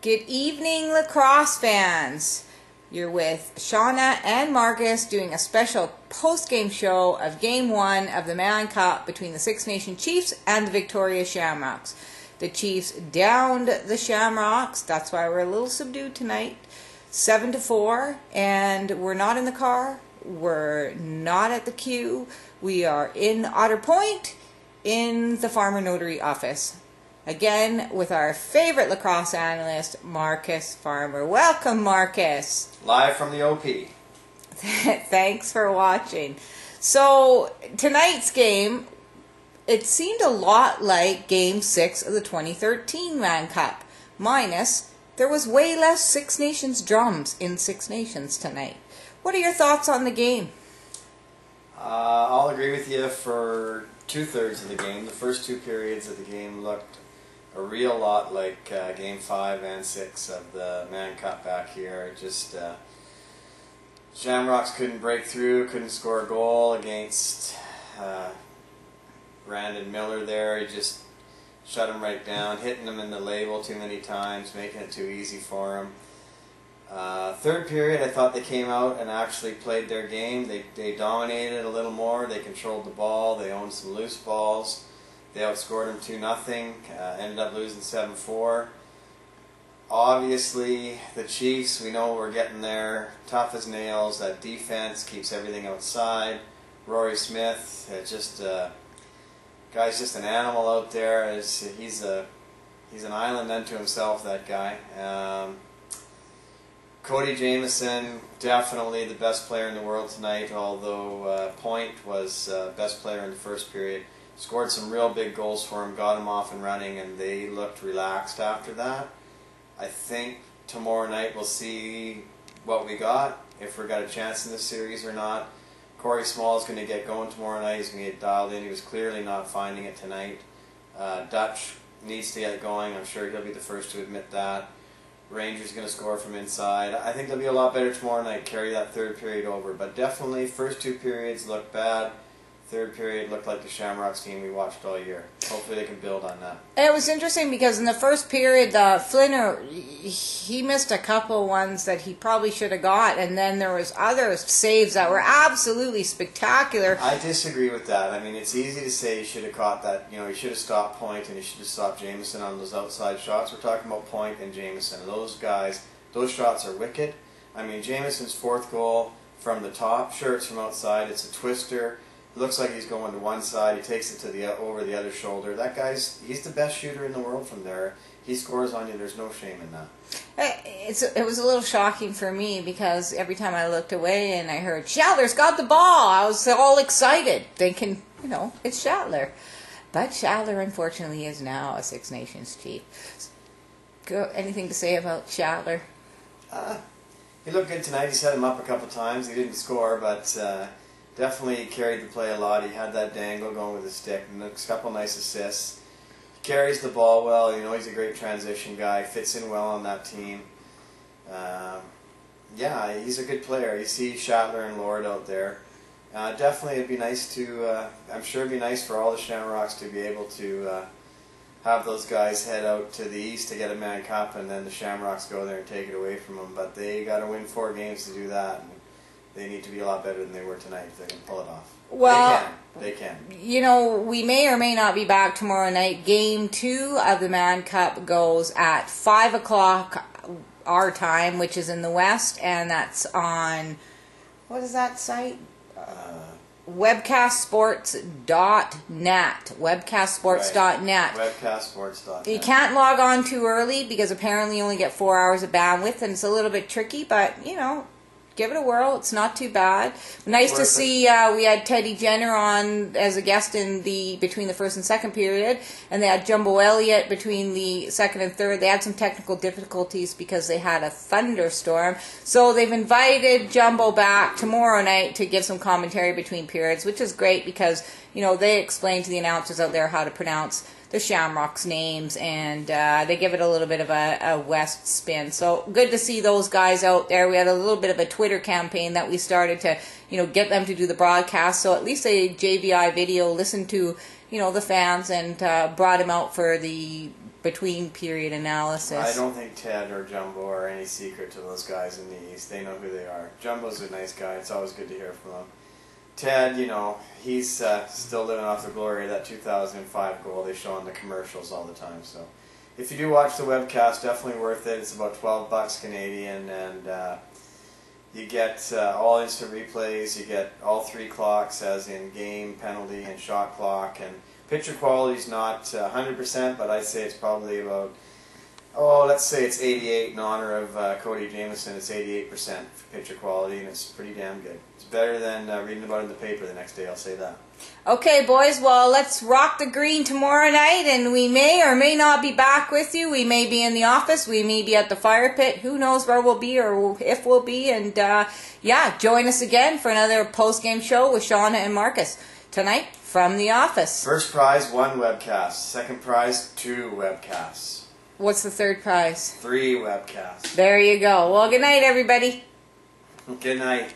Good evening, lacrosse fans. You're with Shawna and Marcus doing a special post-game show of Game 1 of the Mann Cup between the Six Nation Chiefs and the victorious Shamrocks. The Chiefs downed the Shamrocks. That's why we're a little subdued tonight. 7-4, and we're not in the car. We're not at the queue. We are in Otter Point in the Farmer Notary office. Again, with our favorite lacrosse analyst, Marcus Farmer. Welcome, Marcus. Live from the OP. Thanks for watching. So, tonight's game, it seemed a lot like Game 6 of the 2013 Mann Cup. Minus, there was way less Six Nations drums in Six Nations tonight. What are your thoughts on the game? I'll agree with you for two-thirds of the game. The first two periods of the game looked a real lot like Game 5 and 6 of the Mann Cup back here. Just Shamrocks couldn't break through, couldn't score a goal against Brandon Miller there. He just shut him right down, hitting him in the label too many times, making it too easy for him. Third period, I thought they came out and actually played their game. They dominated a little more. They controlled the ball. They owned some loose balls. They outscored them 2-0. Ended up losing 7-4. Obviously, the Chiefs, we know we're getting there. Tough as nails. That defense keeps everything outside. Rory Smith, guy's just an animal out there. He's an island unto himself, that guy. Cody Jamieson, definitely the best player in the world tonight, although Point was best player in the first period. Scored some real big goals for him, got him off and running, and they looked relaxed after that. I think tomorrow night we'll see what we got, if we got a chance in this series or not. Corey Small's going to get going tomorrow night. He's going to get dialed in. He was clearly not finding it tonight. Dutch needs to get going. I'm sure he'll be the first to admit that. Rangers going to score from inside. I think they'll be a lot better tomorrow night, carry that third period over. But definitely, first two periods looked bad. Third period looked like the Shamrocks team we watched all year. Hopefully they can build on that. It was interesting because in the first period, Flinner, he missed a couple ones that he probably should have got, and then there was other saves that were absolutely spectacular. I disagree with that. I mean, it's easy to say he should have caught that. You know, he should have stopped Point and he should have stopped Jamieson on those outside shots. We're talking about Point and Jamieson. Those guys, those shots are wicked. I mean, Jamieson's fourth goal from the top, sure, it's from outside. It's a twister. It looks like he's going to one side. He takes it to over the other shoulder. That he's the best shooter in the world from there. He scores on you. There's no shame in that. It was a little shocking for me because every time I looked away and I heard, Schattler's got the ball, I was all excited, thinking, you know, it's Schattler. But Schattler, unfortunately, is now a Six Nations chief. Anything to say about Schattler? He looked good tonight. He set him up a couple times. He didn't score, but definitely carried the play a lot. He had that dangle going with his stick and a couple nice assists. He carries the ball well. You know, he's a great transition guy. Fits in well on that team. Yeah, he's a good player. You see Schattler and Lord out there. Definitely it'd be nice to, I'm sure it'd be nice for all the Shamrocks to be able to have those guys head out to the east to get a Mann Cup, and then the Shamrocks go there and take it away from them. But they got to win 4 games to do that. And they need to be a lot better than they were tonight if they can pull it off. Well, they can. You know, we may or may not be back tomorrow night. Game 2 of the Mann Cup goes at 5 o'clock our time, which is in the West, and that's on, what is that site? Webcastsports.net. Webcastsports.net. Right. Webcastsports.net. You can't log on too early because apparently you only get 4 hours of bandwidth, and it's a little bit tricky, but, you know, give it a whirl. It's not too bad. Nice to see we had Teddy Jenner on as a guest in between the first and second period, and they had Jumbo Elliott between the second and third. They had some technical difficulties because they had a thunderstorm. So they've invited Jumbo back tomorrow night to give some commentary between periods, which is great because, you know, they explain to the announcers out there how to pronounce the Shamrocks names, and they give it a little bit of a West spin. So good to see those guys out there. We had a little bit of a Twitter campaign that we started to, you know, get them to do the broadcast. So at least a JVI video listened to, you know, the fans and brought him out for the between period analysis. I don't think Ted or Jumbo are any secret to those guys in the East. They know who they are. Jumbo's a nice guy. It's always good to hear from him. Ted, you know, he's still living off the glory of that 2005 goal they show on the commercials all the time. So if you do watch the webcast, definitely worth it. It's about $12 Canadian, and you get all instant replays. You get all 3 clocks, as in game, penalty, and shot clock. And picture quality is not 100%, but I'd say it's probably about, let's say it's 88 in honor of Cody Jamieson. It's 88% for picture quality, and it's pretty damn good. It's better than reading about it in the paper the next day, I'll say that. Okay, boys, well, let's rock the green tomorrow night, and we may or may not be back with you. We may be in the office. We may be at the fire pit. Who knows where we'll be or if we'll be. And, yeah, join us again for another post-game show with Shawna and Marcus tonight from the office. First prize, 1 webcast. Second prize, 2 webcasts. What's the third prize? 3 webcasts. There you go. Well, good night, everybody. Good night.